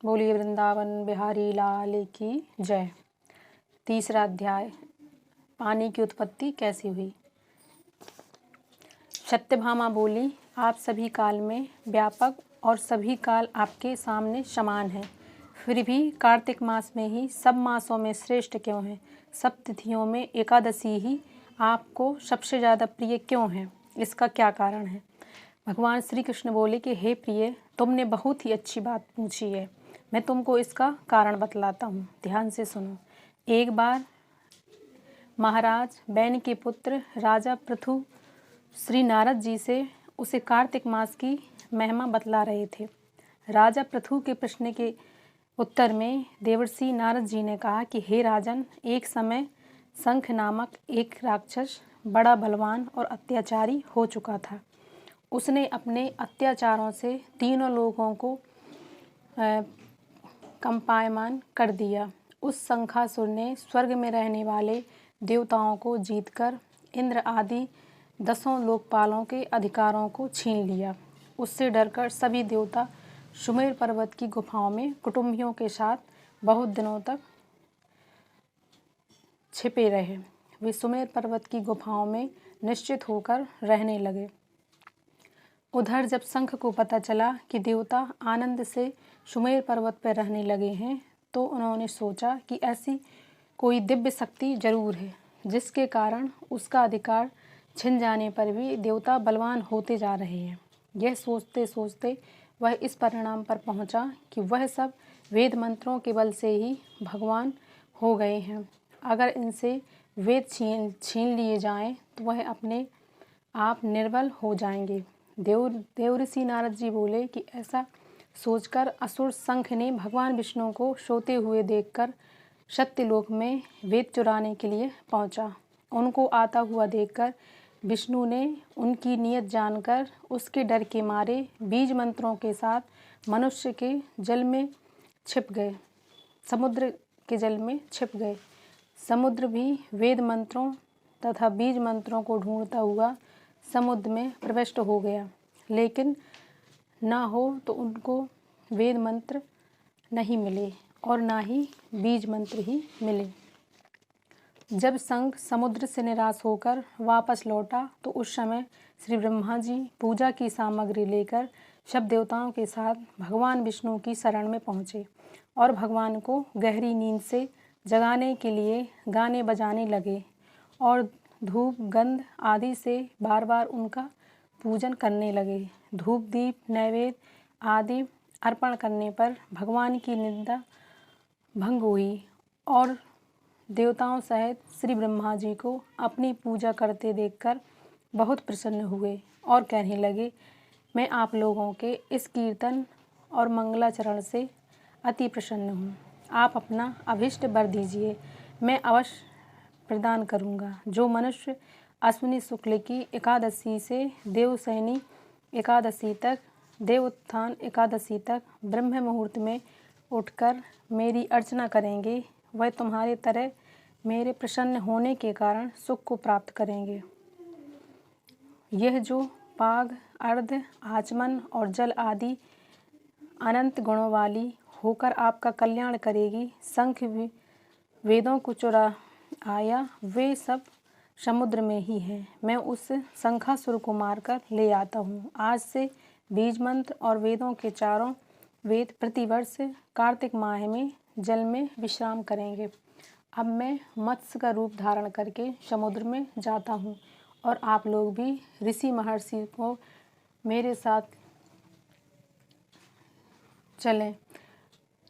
बोलिए वृंदावन बिहारी लाल की जय। तीसरा अध्याय, पानी की उत्पत्ति कैसी हुई। सत्यभामा बोली, आप सभी काल में व्यापक और सभी काल आपके सामने समान हैं। फिर भी कार्तिक मास में ही सब मासों में श्रेष्ठ क्यों है? सब तिथियों में एकादशी ही आपको सबसे ज़्यादा प्रिय क्यों है? इसका क्या कारण है? भगवान श्री कृष्ण बोले कि हे प्रिय, तुमने बहुत ही अच्छी बात पूछी है। मैं तुमको इसका कारण बतलाता हूँ, ध्यान से सुनो। एक बार महाराज बैन के पुत्र राजा पृथु श्री नारद जी से उसे कार्तिक मास की महिमा बतला रहे थे। राजा पृथु के प्रश्न के उत्तर में देवर्षि नारद जी ने कहा कि हे राजन, एक समय शंख नामक एक राक्षस बड़ा बलवान और अत्याचारी हो चुका था। उसने अपने अत्याचारों से तीनों लोगों को कंपायमान कर दिया। उस शंखासुर ने स्वर्ग में रहने वाले देवताओं को जीतकर इंद्र आदि 10 लोकपालों के अधिकारों को छीन लिया। उससे डरकर सभी देवता सुमेर पर्वत की गुफाओं में कुटुंबियों के साथ बहुत दिनों तक छिपे रहे। वे सुमेर पर्वत की गुफाओं में निश्चित होकर रहने लगे। उधर जब शंख को पता चला कि देवता आनंद से सुमेर पर्वत पर रहने लगे हैं, तो उन्होंने सोचा कि ऐसी कोई दिव्य शक्ति जरूर है जिसके कारण उसका अधिकार छिन जाने पर भी देवता बलवान होते जा रहे हैं। यह सोचते सोचते वह इस परिणाम पर पहुंचा कि वह सब वेद मंत्रों के बल से ही भगवान हो गए हैं। अगर इनसे वेद छीन लिए जाएं तो वह अपने आप निर्बल हो जाएंगे। देवर्षि नारद जी बोले कि ऐसा सोचकर असुर शंख ने भगवान विष्णु को सोते हुए देखकर सत्यलोक में वेद चुराने के लिए पहुंचा। उनको आता हुआ देखकर विष्णु ने उनकी नीयत जानकर उसके डर के मारे बीज मंत्रों के साथ मनुष्य के जल में छिप गए, समुद्र के जल में छिप गए। समुद्र भी वेद मंत्रों तथा बीज मंत्रों को ढूंढता हुआ समुद्र में प्रविष्ट हो गया, लेकिन ना हो तो उनको वेद मंत्र नहीं मिले और ना ही बीज मंत्र ही मिले। जब शंख समुद्र से निराश होकर वापस लौटा तो उस समय श्री ब्रह्मा जी पूजा की सामग्री लेकर सब देवताओं के साथ भगवान विष्णु की शरण में पहुँचे और भगवान को गहरी नींद से जगाने के लिए गाने बजाने लगे और धूप गंध आदि से बार बार उनका पूजन करने लगे। धूप दीप नैवेद्य आदि अर्पण करने पर भगवान की निंदा भंग हुई और देवताओं सहित श्री ब्रह्मा जी को अपनी पूजा करते देखकर बहुत प्रसन्न हुए और कहने लगे, मैं आप लोगों के इस कीर्तन और मंगलाचरण से अति प्रसन्न हूँ। आप अपना अभीष्ट वर दीजिए, मैं अवश्य प्रदान करूँगा। जो मनुष्य अश्विनी शुक्ल की एकादशी से देवशयनी एकादशी तक, देव उत्थान एकादशी तक ब्रह्म मुहूर्त में उठकर मेरी अर्चना करेंगे, वह तुम्हारे तरह मेरे प्रसन्न होने के कारण सुख को प्राप्त करेंगे। यह जो पाग, अर्ध, आचमन और जल आदि अनंत गुणों वाली होकर आपका कल्याण करेगी, शंख वेदों को चुरा आया, वे सब समुद्र में ही हैं। मैं उस शंखासुर को मारकर ले आता हूँ। आज से बीज मंत्र और वेदों के चारों वेद प्रतिवर्ष कार्तिक माह में जल में विश्राम करेंगे। अब मैं मत्स्य का रूप धारण करके समुद्र में जाता हूँ और आप लोग भी ऋषि महर्षि को मेरे साथ चलें।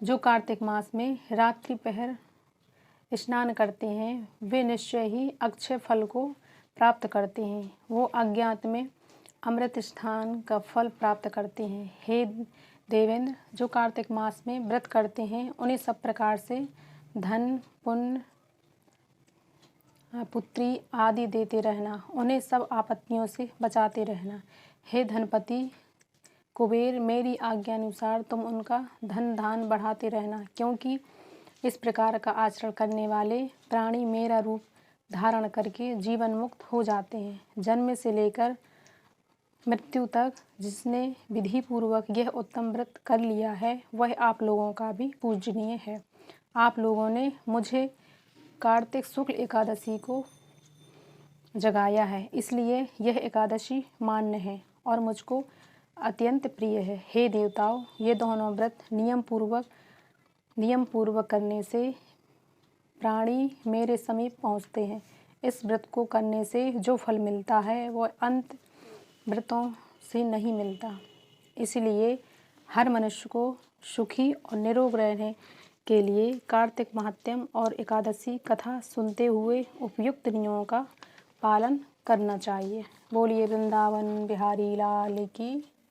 जो कार्तिक मास में रात्रि पहर स्नान करते हैं वे निश्चय ही अक्षय फल को प्राप्त करते हैं। वो अज्ञात में अमृत स्थान का फल प्राप्त करते हैं। हे देवेंद्र, जो कार्तिक मास में व्रत करते हैं उन्हें सब प्रकार से धन, पुण्य, पुत्री आदि देते रहना, उन्हें सब आपत्तियों से बचाते रहना। हे धनपति कुबेर, मेरी आज्ञा अनुसार तुम उनका धन धान बढ़ाते रहना, क्योंकि इस प्रकार का आचरण करने वाले प्राणी मेरा रूप धारण करके जीवन मुक्त हो जाते हैं। जन्म से लेकर मृत्यु तक जिसने विधि पूर्वक यह उत्तम व्रत कर लिया है वह आप लोगों का भी पूजनीय है। आप लोगों ने मुझे कार्तिक शुक्ल एकादशी को जगाया है, इसलिए यह एकादशी मान्य है और मुझको अत्यंत प्रिय है। हे देवताओं, ये दोनों व्रत नियम पूर्वक करने से प्राणी मेरे समीप पहुँचते हैं। इस व्रत को करने से जो फल मिलता है वह अंत व्रतों से नहीं मिलता। इसलिए हर मनुष्य को सुखी और निरोग रहने के लिए कार्तिक महात्म्य और एकादशी कथा सुनते हुए उपयुक्त नियमों का पालन करना चाहिए। बोलिए वृंदावन बिहारी लाल की।